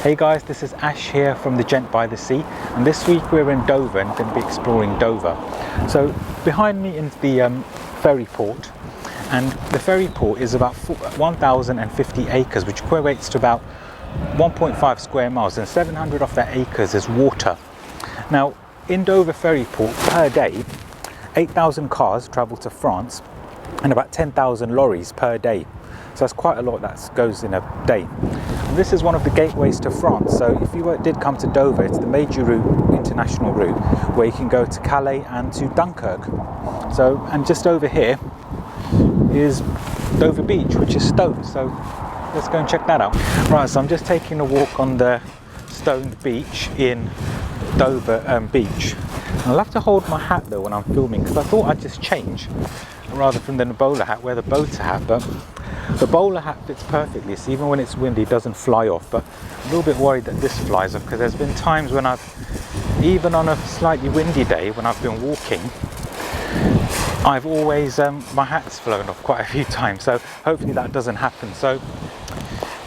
Hey guys, this is Ash here from the Gent by the Sea, and this week we're in Dover and going to be exploring Dover. So behind me is the ferry port, and the ferry port is about 1,050 acres, which equates to about 1.5 square miles, and 700 of that acres is water. Now in Dover ferry port per day, 8,000 cars travel to France and about 10,000 lorries per day. So that's quite a lot that goes in a day. And this is one of the gateways to France. So if you did come to Dover, it's the major route, international route, where you can go to Calais and to Dunkirk. So, and just over here is Dover Beach, which is stone. So let's go and check that out. Right, so I'm just taking a walk on the stoned beach in Dover Beach. And I'll have to hold my hat though when I'm filming, because I thought I'd just change rather than the bowler hat, wear the boater hat. But the bowler hat fits perfectly, so even when it's windy it doesn't fly off. But I'm a little bit worried that this flies off, because there's been times when even on a slightly windy day when I've been walking, I've always, my hat's flown off quite a few times, so hopefully that doesn't happen. So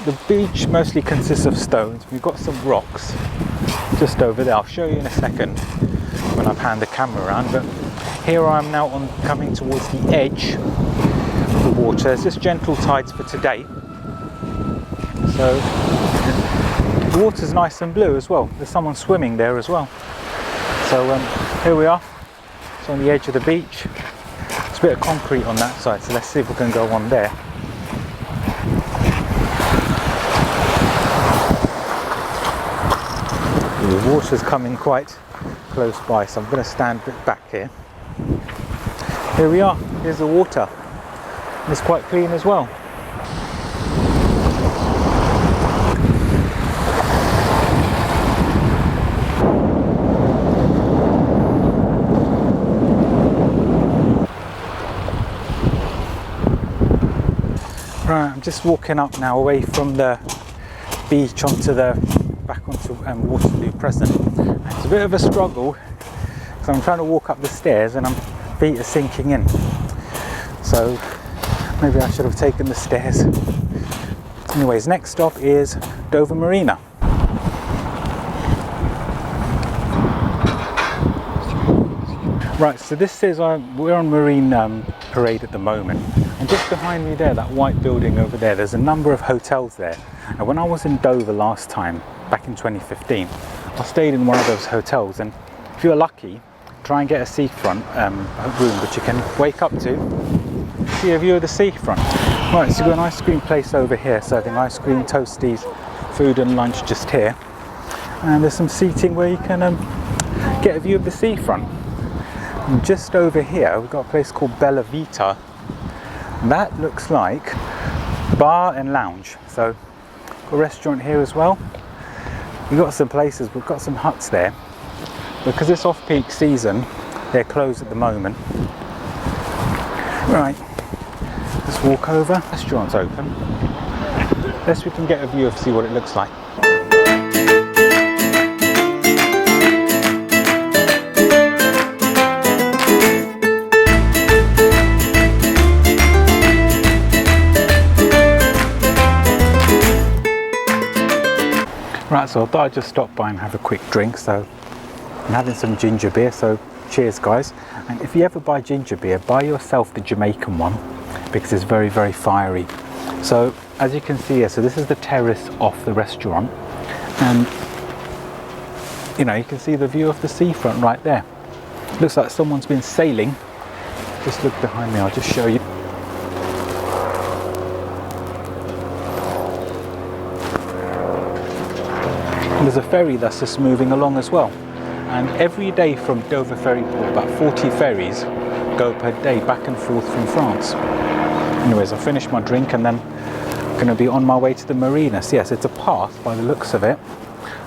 the beach mostly consists of stones. We've got some rocks just over there. I'll show you in a second when I pan the camera around, but here I am now coming towards the edge of the water. There's just gentle tides for today, so the water's nice and blue as well. There's someone swimming there as well. So here we are. It's on the edge of the beach. There's a bit of concrete on that side, so let's see if we can go on there. The water's coming quite close by, so I'm going to stand a bit back here. Here we are, here's the water. It's quite clean as well. Right, I'm just walking up now away from the beach back onto Waterloo Present. It's a bit of a struggle because I'm trying to walk up the stairs and my feet are sinking in. So maybe I should have taken the stairs. Anyways, next stop is Dover Marina. Right, so this is we're on Marine Parade at the moment, and just behind me there, that white building over there, there's a number of hotels there. And when I was in Dover last time, back in 2015, I stayed in one of those hotels, and if you're lucky, try and get a seafront room which you can wake up to, see a view of the seafront. Right, so we've got an ice cream place over here serving ice cream, toasties, food and lunch just here, and there's some seating where you can get a view of the seafront. And just over here we've got a place called Bella Vita. That looks like bar and lounge, so got a restaurant here as well. We've got some places, we've got some huts there. Because it's off-peak season, they're closed at the moment. Right, let's walk over. Restaurant's open. Let's we can get a view see what it looks like. Right, so I thought I'd just stop by and have a quick drink. So I'm having some ginger beer, so cheers guys. And if you ever buy ginger beer, buy yourself the Jamaican one, because it's very, very fiery. So as you can see here, so this is the terrace off the restaurant, and you know, you can see the view of the seafront right there. Looks like someone's been sailing. Just look behind me, I'll just show you. And there's a ferry that's just moving along as well. And every day from Dover Ferry Port, about 40 ferries go per day back and forth from France. Anyways, I finished my drink and then I'm going to be on my way to the marina. So yes, it's a path by the looks of it.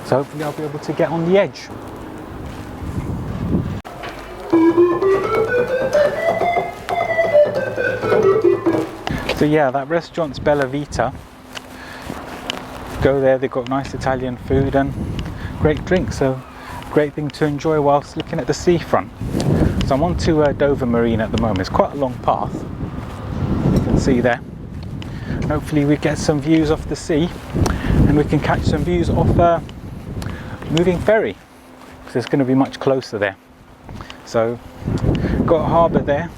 So hopefully I'll be able to get on the edge. So yeah, that restaurant's Bella Vita. Go there, they've got nice Italian food and great drinks, so great thing to enjoy whilst looking at the seafront. So I'm on to Dover Marina at the moment. It's quite a long path, you can see there. And hopefully we get some views off the sea and we can catch some views off moving ferry, because it's going to be much closer there. So got a harbour there,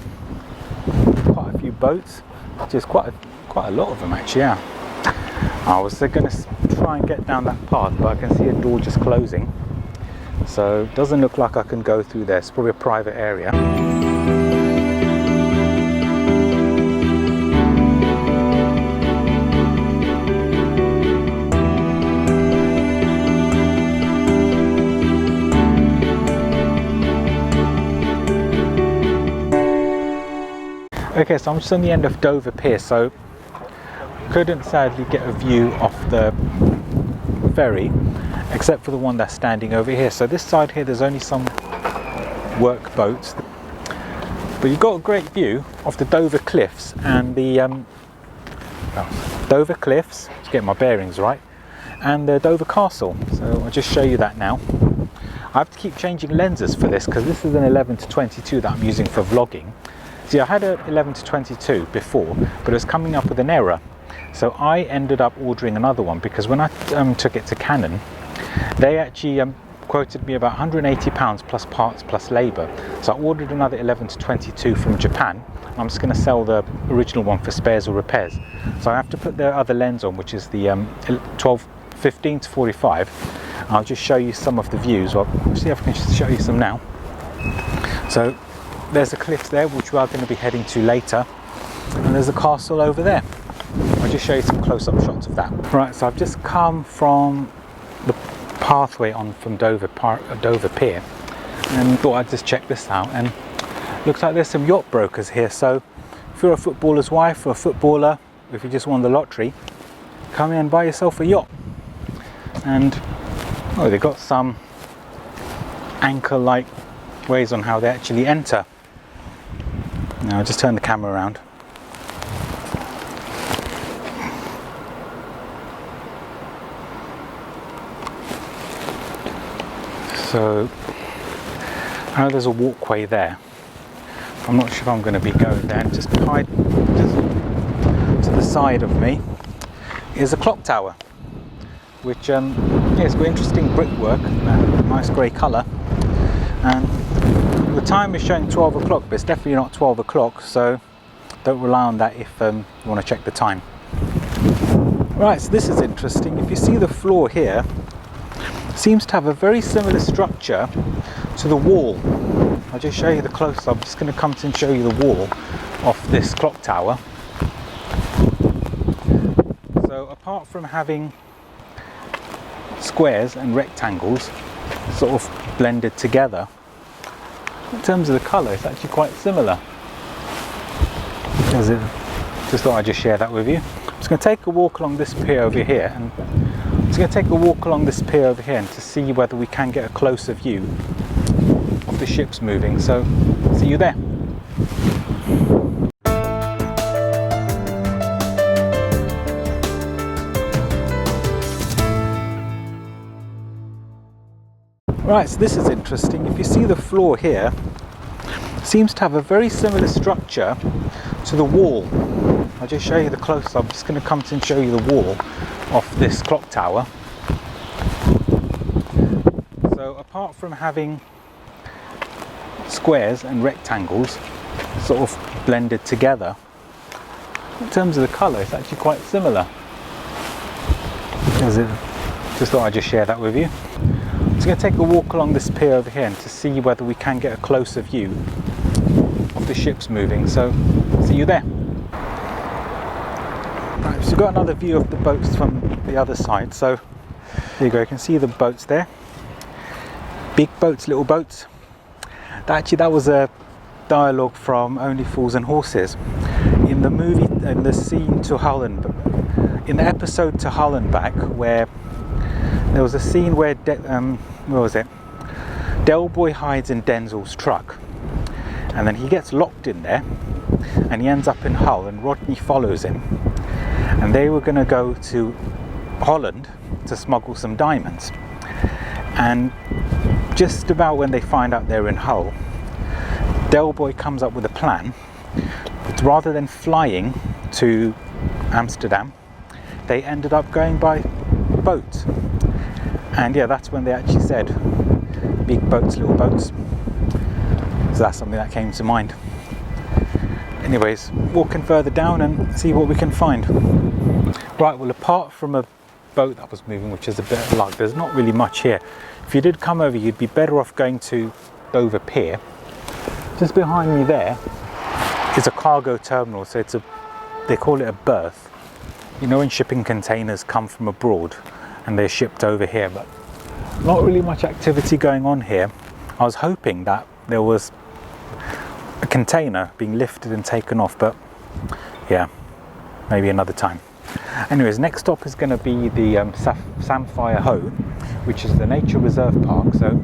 quite a few boats, just quite a lot of them actually. Yeah, I was going to try and get down that path, but I can see a door just closing, so it doesn't look like I can go through there. It's probably a private area. Okay, so I'm just on the end of Dover Pier, so couldn't sadly get a view of the ferry except for the one that's standing over here. So this side here there's only some work boats, but you've got a great view of the Dover Cliffs and the Dover Cliffs, to get my bearings right, and the Dover Castle. So I'll just show you that now. I have to keep changing lenses for this because this is an 11 to 22 that I'm using for vlogging. See, I had an 11 to 22 before, but it was coming up with an error. So I ended up ordering another one because when I took it to Canon, they actually quoted me about £180 plus parts plus labour. So I ordered another 11 to 22 from Japan. I'm just going to sell the original one for spares or repairs. So I have to put the other lens on, which is the 15 to 45. I'll just show you some of the views. Well, see if I can show you some now. So there's a cliff there, which we are going to be heading to later, and there's a castle over there. I'll just show you some close-up shots of that. Right, so I've just come from the pathway on from Dover Pier, and thought I'd just check this out. And looks like there's some yacht brokers here. So if you're a footballer's wife or a footballer, if you just won the lottery, come in and buy yourself a yacht. And oh, they've got some anchor-like ways on how they actually enter. Now I'll just turn the camera around. So I know there's a walkway there. I'm not sure if I'm going to be going there. Just behind, just to the side of me, is a clock tower, which yeah, it's got interesting brickwork, nice grey colour, and the time is showing 12 o'clock, but it's definitely not 12 o'clock, so don't rely on that if you want to check the time. Right, so this is interesting. If you see the floor here, it seems to have a very similar structure to the wall. I'll just show you the close-up. I'm just going to come to and show you the wall of this clock tower. So apart from having squares and rectangles sort of blended together, in terms of the colour, it's actually quite similar. Just thought I'd just share that with you. I'm just going to take a walk along this pier over here, and to see whether we can get a closer view of the ships moving. So see you there. Right, so this is interesting. If you see the floor here, it seems to have a very similar structure to the wall. I'll just show you the close-up. I'm just going to come to and show you the wall of this clock tower. So apart from having squares and rectangles sort of blended together, in terms of the colour, it's actually quite similar. Just thought I'd just share that with you. I'm just going to take a walk along this pier over here, and to see whether we can get a closer view of the ships moving. So see you there. Right, so we've got another view of the boats from the other side. So there you go, you can see the boats there. Big boats, little boats. Actually, that was a dialogue from Only Fools and Horses. In the movie, in the scene to Hull and in the episode To Hull and Back, where there was a scene where where was it? Del Boy hides in Denzel's truck, and then he gets locked in there, and he ends up in Hull, and Rodney follows him, and they were going to go to Holland to smuggle some diamonds. And just about when they find out they're in Hull, Del Boy comes up with a plan. But rather than flying to Amsterdam, they ended up going by boat. And yeah, that's when they actually said big boats, little boats. So that's something that came to mind. Anyways, walking further down and see what we can find. Right, well, apart from a boat that was moving, which is a bit of luck, there's not really much here. If you did come over, you'd be better off going to Dover Pier. Just behind me there is a cargo terminal, so they call it a berth. You know when shipping containers come from abroad and they're shipped over here, but not really much activity going on here. I was hoping that there was a container being lifted and taken off, but yeah, maybe another time. Anyways, next stop is going to be the Samphire Hoe, which is the nature reserve park. So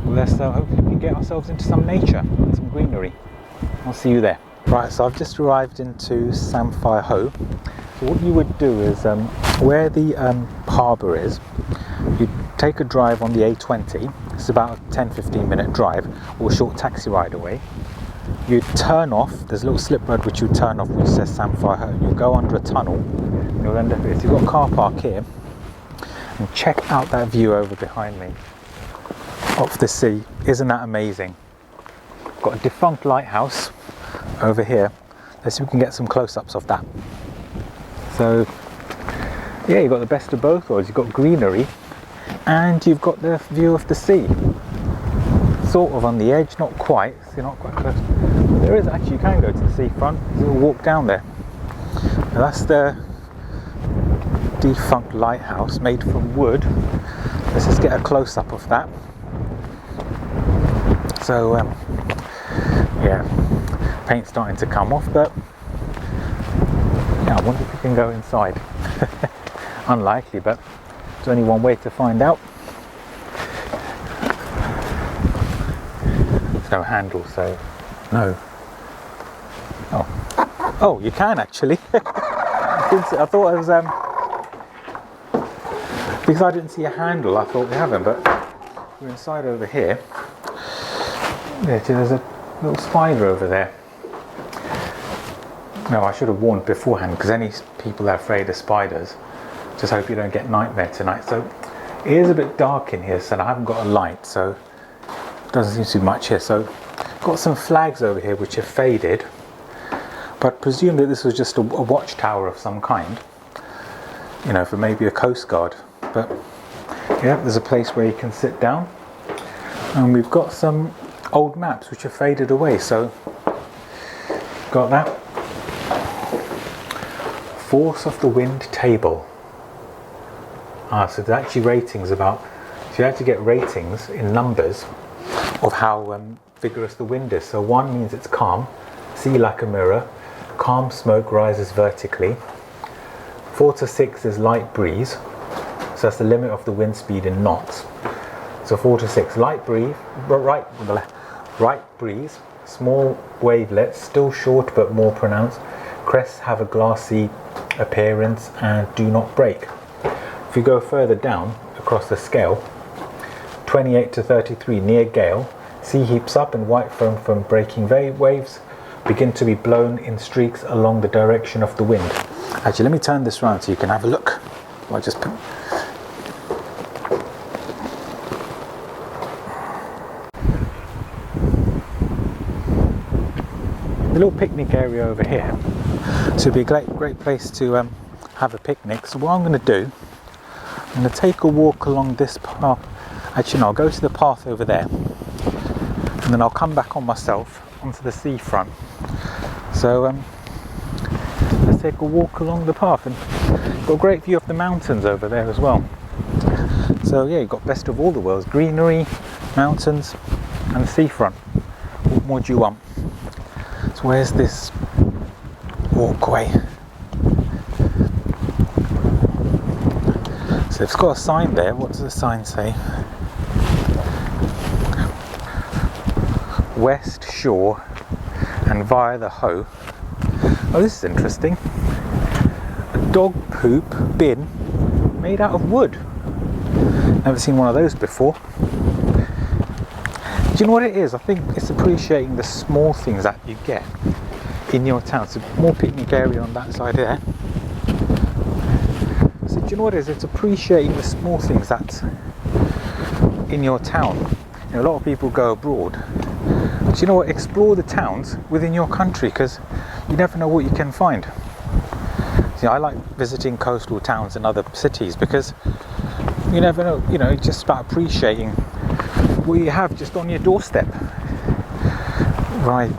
let's hopefully we can get ourselves into some nature and some greenery. I'll see you there. Right, so I've just arrived into Samphire Hoe. So what you would do is, where the harbour is, you take a drive on the A20. It's about a 10-15 minute drive, or a short taxi ride away. You turn off, there's a little slip road which you turn off which says Samphire Hoe. You go under a tunnel, and you'll end up here. So you've got a car park here, and check out that view over behind me of the sea. Isn't that amazing? Got a defunct lighthouse over here. Let's see if we can get some close-ups of that. So yeah, you've got the best of both worlds. You've got greenery and you've got the view of the sea. Sort of on the edge, not quite, so you're not quite close. But there is actually, you can go to the seafront. You'll walk down there. Now that's the defunct lighthouse made from wood. Let's just get a close-up of that. So yeah, paint's starting to come off, but yeah, I wonder if we can go inside. Unlikely, but there's only one way to find out. There's no handle, so no. Oh, you can actually. I thought it was because I didn't see a handle. I thought we haven't, but we're inside over here. Yeah, there's a little spider over there. No, I should have warned beforehand, because any people that are afraid of spiders, just hope you don't get nightmare tonight. So it is a bit dark in here, so I haven't got a light, so doesn't seem to be much here. So got some flags over here which have faded, but presume that this was just a watchtower of some kind, you know, for maybe a coast guard. But yeah, there's a place where you can sit down, and we've got some old maps which have faded away. So got that. Force of the wind table. So there's actually ratings about, so you have to get ratings in numbers of how vigorous the wind is. So 1 means it's calm, sea like a mirror, calm smoke rises vertically. 4 to 6 is light breeze, so that's the limit of the wind speed in knots. So 4 to 6, light breeze, right breeze, small wavelets, still short but more pronounced. Crests have a glassy appearance and do not break. If you go further down across the scale, 28 to 33, near gale, sea heaps up and white foam from breaking waves begin to be blown in streaks along the direction of the wind. Actually, let me turn this around so you can have a look. I just put a little picnic area over here. So it'd be a great place to have a picnic. So what I'm going to do, I'm going to take a walk along this path. Actually, no, I'll go to the path over there, and then I'll come back on myself onto the seafront. So let's take a walk along the path, and got a great view of the mountains over there as well. So yeah, you've got best of all the worlds: greenery, mountains, and the seafront. What more do you want? So where's this walkway? So it's got a sign there. What does the sign say? West Shore and via the Hoe. Oh, this is interesting. A dog poop bin made out of wood. Never seen one of those before. Do you know what it is? I think it's appreciating the small things that you get in your town. So more picnic area on that side there. So do you know what it is? It's appreciating the small things that's in your town. You know, a lot of people go abroad. But you know what? Explore the towns within your country, because you never know what you can find. See, I like visiting coastal towns and other cities because you never know, you know, it's just about appreciating what you have just on your doorstep. Right.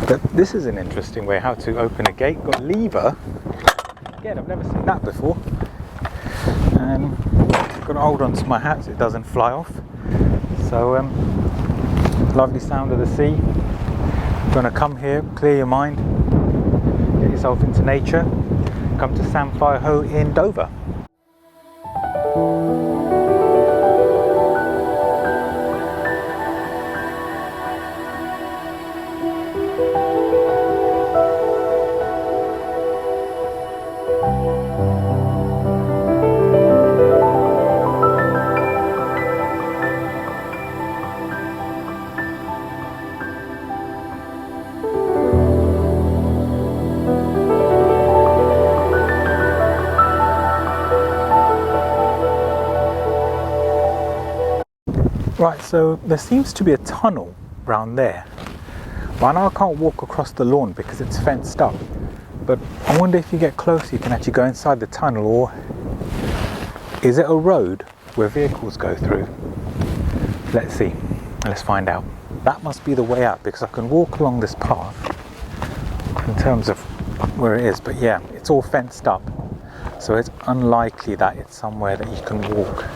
But this is an interesting way how to open a gate. Got a lever. Again, I've never seen that before. And got to hold on to my hat so it doesn't fly off. So, lovely sound of the sea. Gonna come here, clear your mind, get yourself into nature. Come to Samphire Hoe in Dover. Right, so there seems to be a tunnel around there, but I know I can't walk across the lawn because it's fenced up. But I wonder if you get close you can actually go inside the tunnel, or is it a road where vehicles go through? Let's see, let's find out. That must be the way out because I can walk along this path in terms of where it is, but yeah, it's all fenced up, so it's unlikely that it's somewhere that you can walk.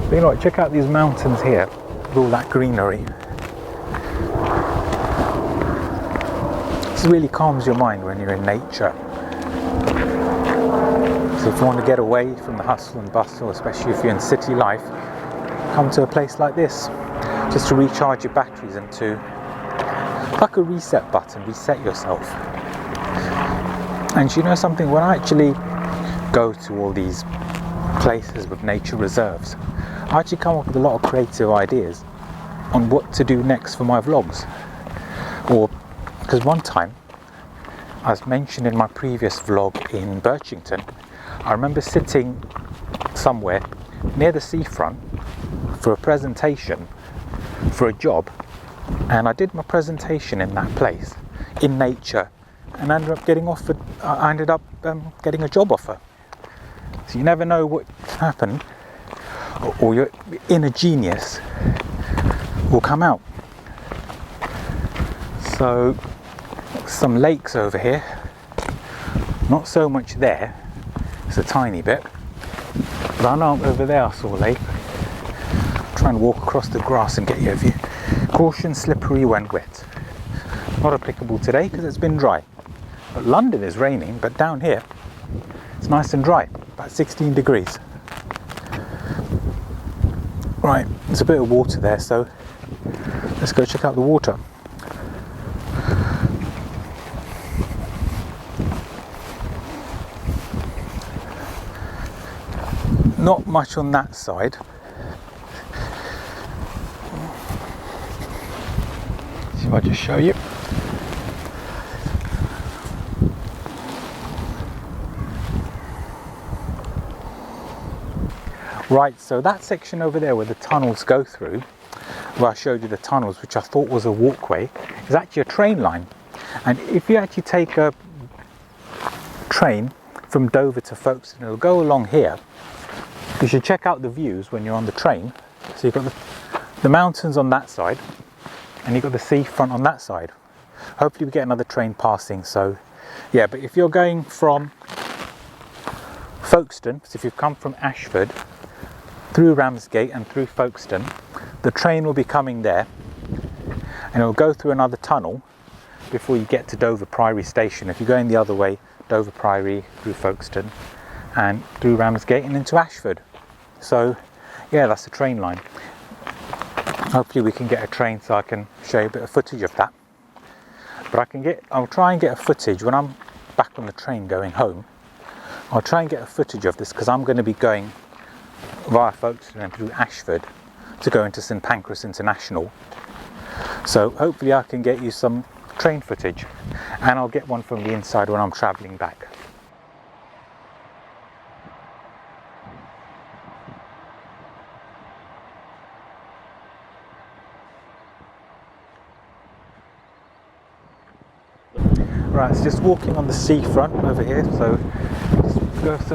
But you know what, check out these mountains here with all that greenery. This really calms your mind when you're in nature. So if you want to get away from the hustle and bustle, especially if you're in city life, come to a place like this just to recharge your batteries and to, like a reset button, reset yourself. And you know something, when I actually go to all these places with nature reserves, I actually come up with a lot of creative ideas on what to do next for my vlogs. Or, because one time, as mentioned in my previous vlog in Birchington, I remember sitting somewhere near the seafront for a presentation for a job, and I did my presentation in that place, in nature, and I ended up getting a job offer. So you never know what happened, or your inner genius will come out. So some lakes over here, not so much there, it's a tiny bit, but I know over there I saw a lake. Try and walk across the grass and get your view. Caution, slippery when wet. Not applicable today because it's been dry. But London is raining, but down here it's nice and dry, about 16 degrees. Right, there's a bit of water there, so let's go check out the water. Not much on that side. See if I just show you. Right, so that section over there where the tunnels go through, where I showed you the tunnels, which I thought was a walkway, is actually a train line. And if you actually take a train from Dover to Folkestone, it'll go along here. You should check out the views when you're on the train. So you've got the mountains on that side, and you've got the seafront on that side. Hopefully we get another train passing, so yeah. But if you're going from Folkestone, so if you've come from Ashford, through Ramsgate and through Folkestone, the train will be coming there, and it'll go through another tunnel before you get to Dover Priory station. If you're going the other way, Dover Priory, through Folkestone, and through Ramsgate and into Ashford. So yeah, that's the train line. Hopefully we can get a train so I can show you a bit of footage of that. But I'll try and get a footage when I'm back on the train going home. I'll try and get a footage of this because I'm going to be going via Folkestone and through Ashford to go into St Pancras International. So hopefully I can get you some train footage, and I'll get one from the inside when I'm travelling back. Right, so just walking on the seafront over here. So just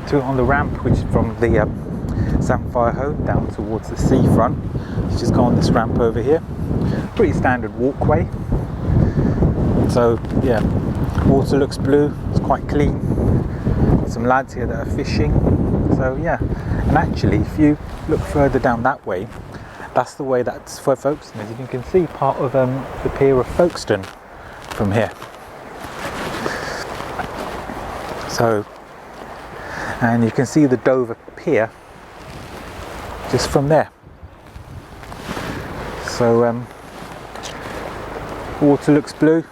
go on the ramp, which is from the Samphire Hoe down towards the seafront. So just go on this ramp over here. Pretty standard walkway. So yeah, water looks blue. It's quite clean. Some lads here that are fishing. So yeah, and actually, if you look further down that way, that's the way that's for Folkestone. As you can see, part of the pier of Folkestone from here. So, and you can see the Dover pier just from there. So water looks blue,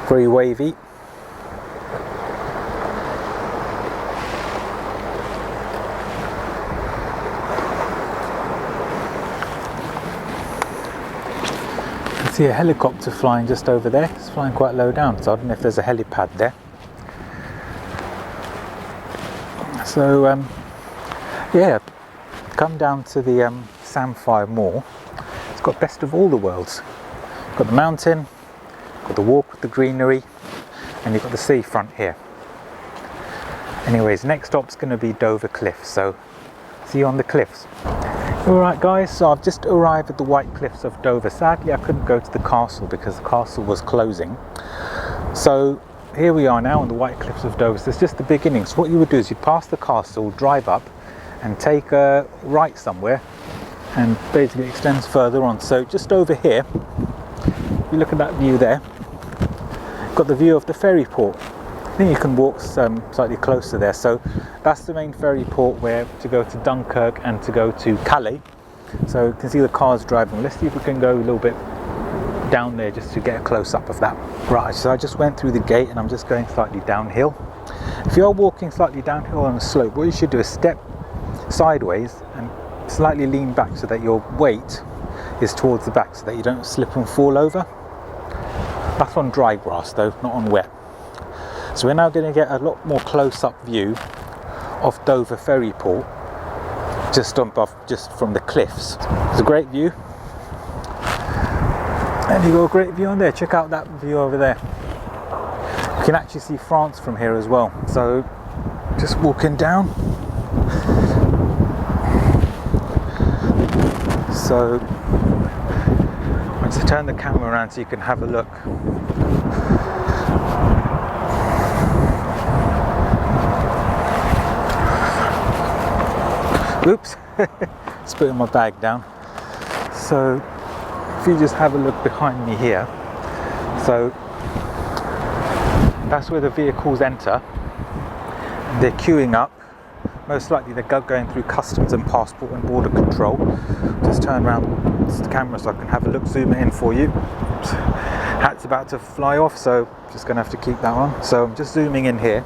very wavy. See a helicopter flying just over there. It's flying quite low down, so I don't know if there's a helipad there. So yeah, come down to the Samphire Moor. It's got best of all the worlds. You've got the mountain, got the walk with the greenery, and you've got the seafront here. Anyways, next stop's going to be Dover Cliffs, so see you on the cliffs. Alright guys, so I've just arrived at the White Cliffs of Dover. Sadly I couldn't go to the castle because the castle was closing. So here we are now on the White Cliffs of Dover. So it's just the beginning. So what you would do is you'd pass the castle, drive up and take a right somewhere, and basically it extends further on. So just over here, if you look at that view there, you've got the view of the ferry port. I think you can walk slightly closer there. So that's the main ferry port where to go to Dunkirk and to go to Calais. So you can see the cars driving. Let's see if we can go a little bit down there just to get a close up of that. Right, so I just went through the gate and I'm just going slightly downhill. If you're walking slightly downhill on a slope, what you should do is step sideways and slightly lean back so that your weight is towards the back so that you don't slip and fall over. That's on dry grass though, not on wet. So we're now going to get a lot more close-up view of Dover Ferry Port, just from the cliffs. It's a great view, and you've got a great view on there. Check out that view over there. You can actually see France from here as well. So just walking down. So I'm just turn the camera around so you can have a look. Oops, just putting my bag down. So if you just have a look behind me here, so that's where the vehicles enter. They're queuing up. Most likely they're going through customs and passport and border control. Just turn around the camera so I can have a look, zoom it in for you. Oops. Hat's about to fly off, so just gonna have to keep that on. So I'm just zooming in here.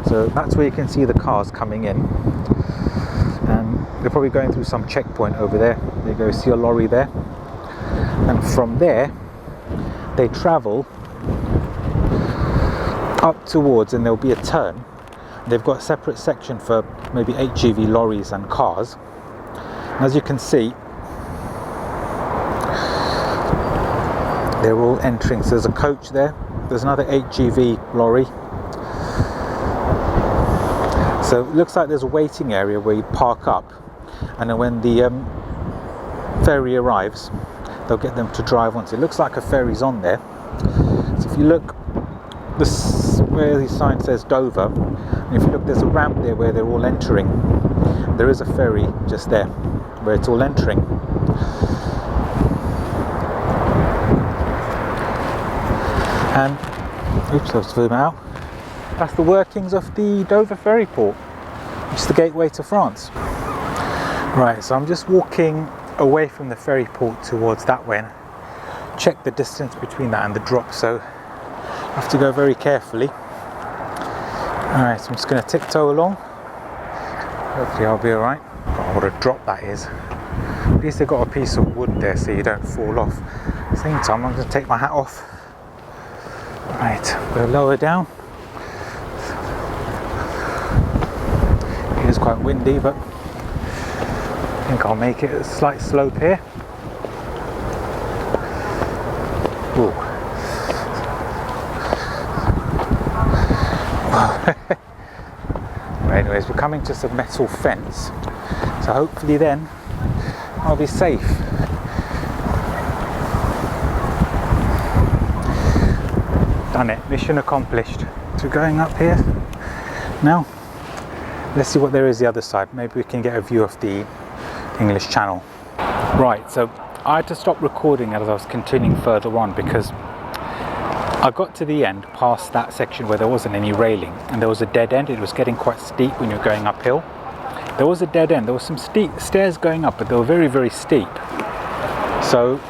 So that's where you can see the cars coming in, and they're probably going through some checkpoint over there. There you go, see a lorry there, and from there they travel up towards, and there'll be a turn. They've got a separate section for maybe HGV lorries and cars. And as you can see, they're all entering. So there's a coach there, there's another HGV lorry. So it looks like there's a waiting area where you park up, and then when the ferry arrives, they'll get them to drive on. So it looks like a ferry's on there. So if you look, where the sign says Dover, and if you look, there's a ramp there where they're all entering. There is a ferry just there where it's all entering. And oops, I'll zoom out. That's the workings of the Dover Ferry Port, which is the gateway to France. Right, so I'm just walking away from the ferry port towards that way. Check the distance between that and the drop, so I have to go very carefully. Alright, so I'm just going to tiptoe along. Hopefully I'll be alright. God, what a drop that is. At least they've got a piece of wood there so you don't fall off. At the same time, I'm going to take my hat off. Right, go lower down. It is quite windy, but I think I'll make it a slight slope here. Ooh. Anyways, we're coming to some metal fence, so hopefully then I'll be safe. Done it, mission accomplished. So going up here now. Let's see what there is the other side. Maybe we can get a view of the English Channel. Right, so I had to stop recording as I was continuing further on because I got to the end past that section where there wasn't any railing and there was a dead end. It was getting quite steep when you're going uphill. There was a dead end. There was some steep stairs going up, but they were very, very steep. So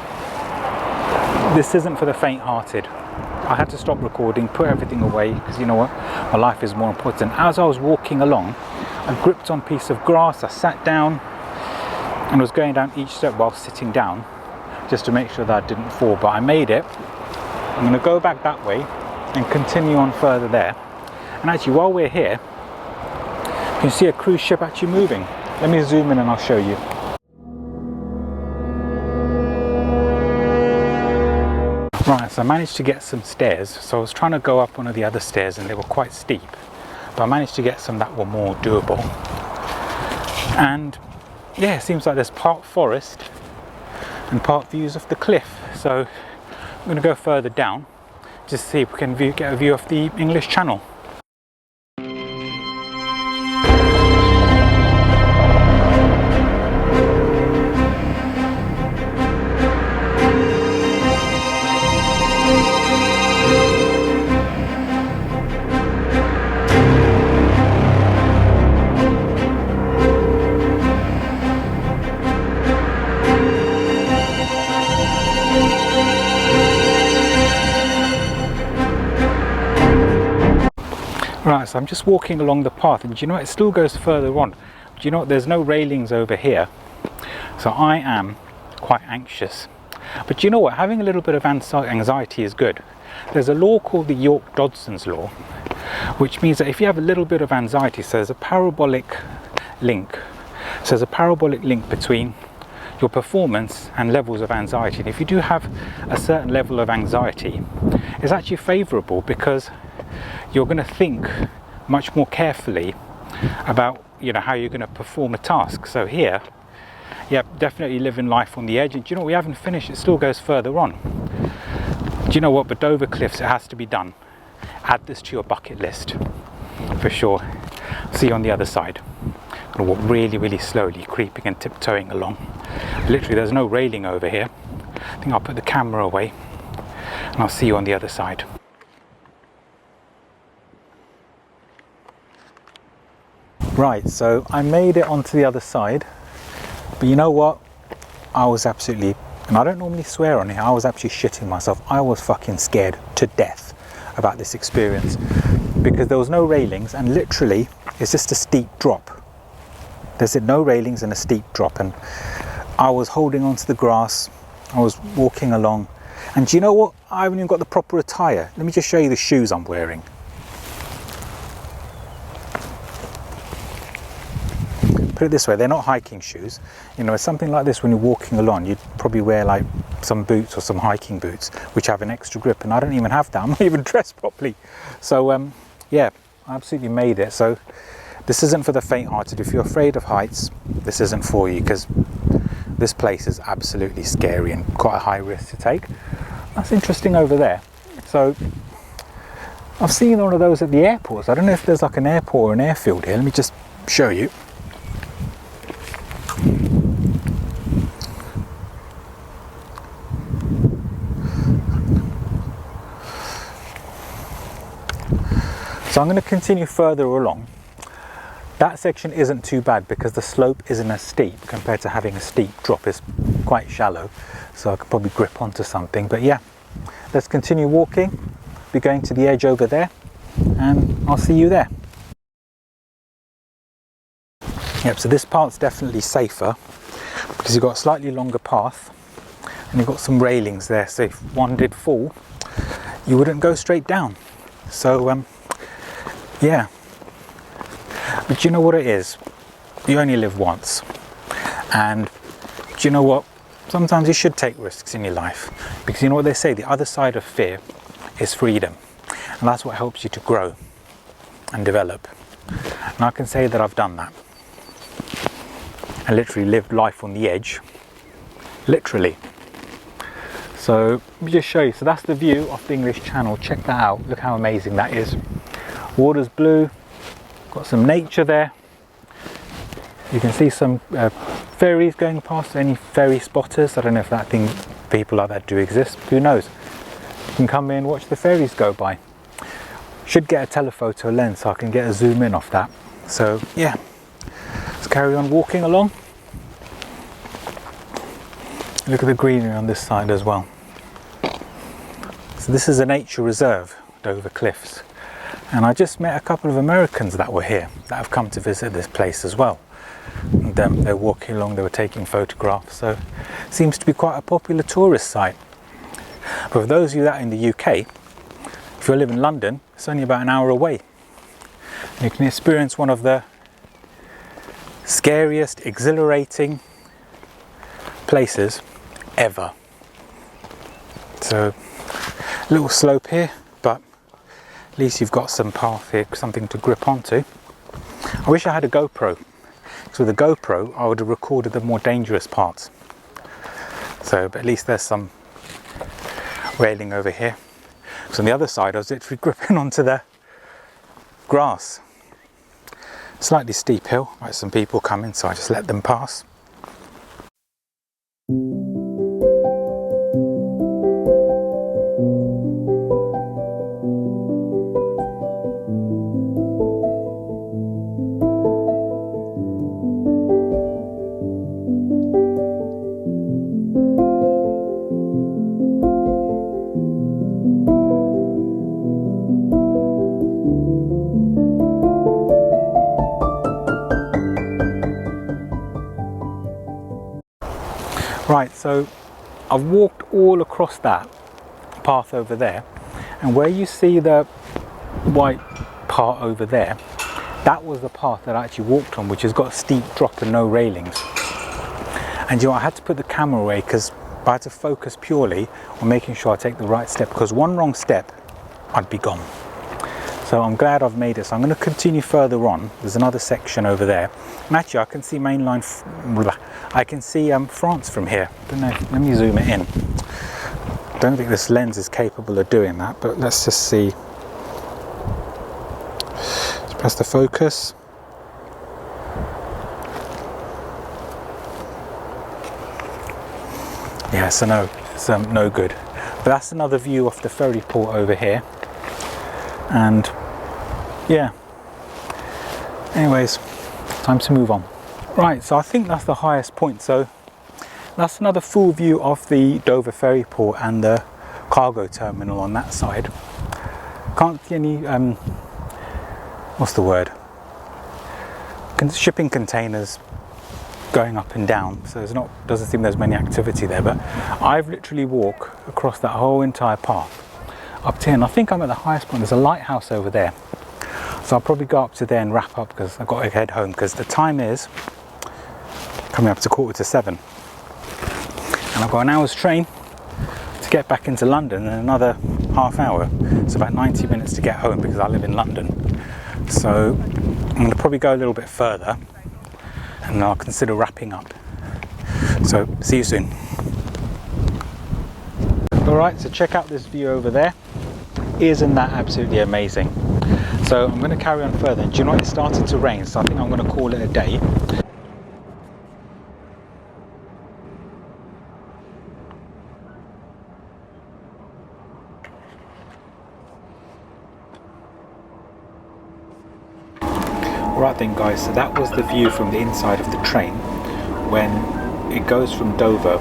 this isn't for the faint-hearted. I had to stop recording, put everything away, because you know what, my life is more important. As I was walking along, I gripped on a piece of grass, I sat down and was going down each step while sitting down just to make sure that I didn't fall, but I made it. I'm going to go back that way and continue on further there. And actually, while we're here, you can see a cruise ship actually moving. Let me zoom in and I'll show you. Right, so I managed to get some stairs. So I was trying to go up one of the other stairs and they were quite steep, but I managed to get some that were more doable. And yeah, it seems like there's part forest and part views of the cliff. So I'm going to go further down just to see if we can get a view of the English Channel. Right, so I'm just walking along the path and do you know what, it still goes further on. Do you know what, there's no railings over here, so I am quite anxious. But do you know what, having a little bit of anxiety is good. There's a law called the York-Doddson's law, which means that if you have a little bit of anxiety, so there's a parabolic link. So there's a parabolic link between your performance and levels of anxiety. And if you do have a certain level of anxiety, it's actually favourable because you're going to think much more carefully about, you know, how you're going to perform a task. So here, yeah, definitely living life on the edge. And do you know what, we haven't finished, it still goes further on. Do you know what, but Dover Cliffs, it has to be done. Add this to your bucket list for sure. See you on the other side. I'm going to walk really, really slowly, creeping and tiptoeing along. Literally, there's no railing over here. I think I'll put the camera away and I'll see you on the other side. Right, so I made it onto the other side, but you know what? I was absolutely, and I don't normally swear on it, I was actually shitting myself. I was fucking scared to death about this experience because there was no railings and literally it's just a steep drop. There's no railings and a steep drop, and I was holding onto the grass, I was walking along, and do you know what? I haven't even got the proper attire. Let me just show you the shoes I'm wearing. Put it this way, they're not hiking shoes. You know, it's something like this when you're walking along, you'd probably wear like some boots or some hiking boots, which have an extra grip, and I don't even have that. I'm not even dressed properly. So yeah, I absolutely made it. So this isn't for the faint-hearted. If you're afraid of heights, this isn't for you, because this place is absolutely scary and quite a high risk to take. That's interesting over there. So I've seen one of those at the airports. I don't know if there's like an airport or an airfield here. Let me just show you. So I'm going to continue further along. That section isn't too bad because the slope isn't as steep compared to having a steep drop. It's quite shallow, so I could probably grip onto something. But yeah, let's continue walking. Be going to the edge over there and I'll see you there. Yep, so this part's definitely safer because you've got a slightly longer path and you've got some railings there, so if one did fall you wouldn't go straight down. So yeah, but you know what it is, you only live once, and do you know what, sometimes you should take risks in your life, because you know what they say, the other side of fear is freedom, and that's what helps you to grow and develop. And I can say that I've done that. I literally lived life on the edge, literally. So let me just show you. So that's the view of the English Channel. Check that out. Look how amazing that is. Water's blue, got some nature there. You can see some ferries going past. Any ferry spotters? I don't know if that thing, people like that do exist. Who knows? You can come in and watch the ferries go by. Should get a telephoto lens so I can get a zoom in off that. So yeah, let's carry on walking along. Look at the greenery on this side as well. So this is a nature reserve, Dover Cliffs. And I just met a couple of Americans that were here, that have come to visit this place as well. And they're walking along, they were taking photographs. So it seems to be quite a popular tourist site. But for those of you that are in the UK, if you live in London, it's only about an hour away. And you can experience one of the scariest, exhilarating places ever. So a little slope here, but at least you've got some path here, something to grip onto. I wish I had a GoPro. So with a GoPro I would have recorded the more dangerous parts. So but at least there's some railing over here. So on the other side I was literally gripping onto the grass. Slightly steep hill, like some people coming, so I just let them pass. Right, so I've walked all across that path over there, and where you see the white part over there, that was the path that I actually walked on, which has got a steep drop and no railings. And you know, I had to put the camera away because I had to focus purely on making sure I take the right step, because one wrong step I'd be gone. So I'm glad I've made it. So I'm going to continue further on. There's another section over there, and actually I can see mainline, I can see France from here. Don't know, let me zoom it in. Don't think this lens is capable of doing that, but let's just see. Let's press the focus. Yeah, so no, it's no good. But that's another view of the ferry port over here. And yeah, anyways, time to move on. Right, so I think that's the highest point. So that's another full view of the Dover ferry port and the cargo terminal on that side. Can't see any what's the word, shipping containers going up and down, so doesn't seem there's many activity there. But I've literally walked across that whole entire path up to here, and I think I'm at the highest point. There's a lighthouse over there, so I'll probably go up to there and wrap up, because I've got to head home, because the time is coming up to 7:15, and I've got an hour's train to get back into London and another half hour. It's about 90 minutes to get home because I live in London. So I'm going to probably go a little bit further and I'll consider wrapping up. So see you soon. Alright, so check out this view over there. Isn't that absolutely amazing? So I'm going to carry on further, and do you know what, it started to rain, so I think I'm going to call it a day. Right then guys, so that was the view from the inside of the train when it goes from Dover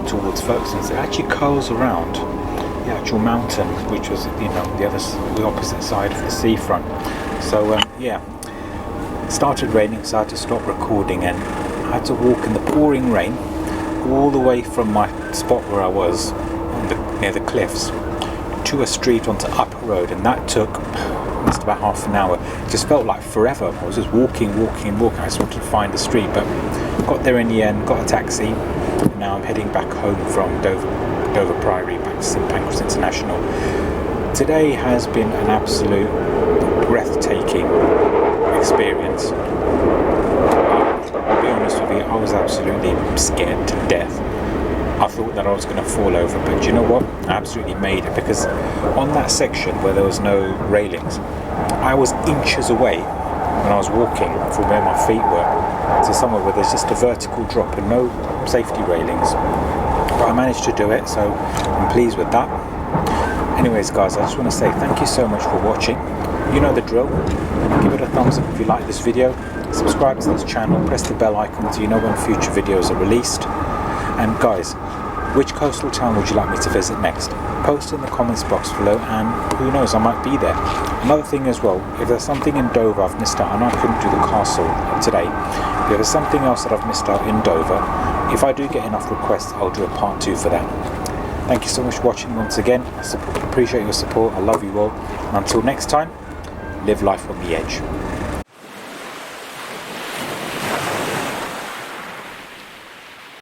towards Folkestone. So it actually curls around the actual mountain, which was, you know, the opposite side of the seafront. So yeah, it started raining, so I had to stop recording, and I had to walk in the pouring rain all the way from my spot where I was near the cliffs to a street onto Upper Road, and that took just about half an hour. It just felt like forever. I was just walking. I just wanted to find the street, but got there in the end, got a taxi, Now I'm heading back home from Dover Priory back to St Pancras International. Today has been an absolute breathtaking experience. I'll be honest with you, I was absolutely scared to death. I thought that I was going to fall over, but do you know what? I absolutely made it, because on that section where there was no railings, I was inches away when I was walking from where my feet were to somewhere where there's just a vertical drop and no safety railings. But I managed to do it, so I'm pleased with that. Anyways guys, I just want to say thank you so much for watching. You know the drill. Give it a thumbs up if you like this video. Subscribe to this channel, press the bell icon so you know when future videos are released. And guys, which coastal town would you like me to visit next? Post in the comments box below, and who knows, I might be there. Another thing as well, if there's something in Dover I've missed out, I know I couldn't do the castle today, but if there's something else that I've missed out in Dover, if I do get enough requests, I'll do a part 2 for that. Thank you so much for watching once again. I appreciate your support. I love you all. And until next time, live life on the edge.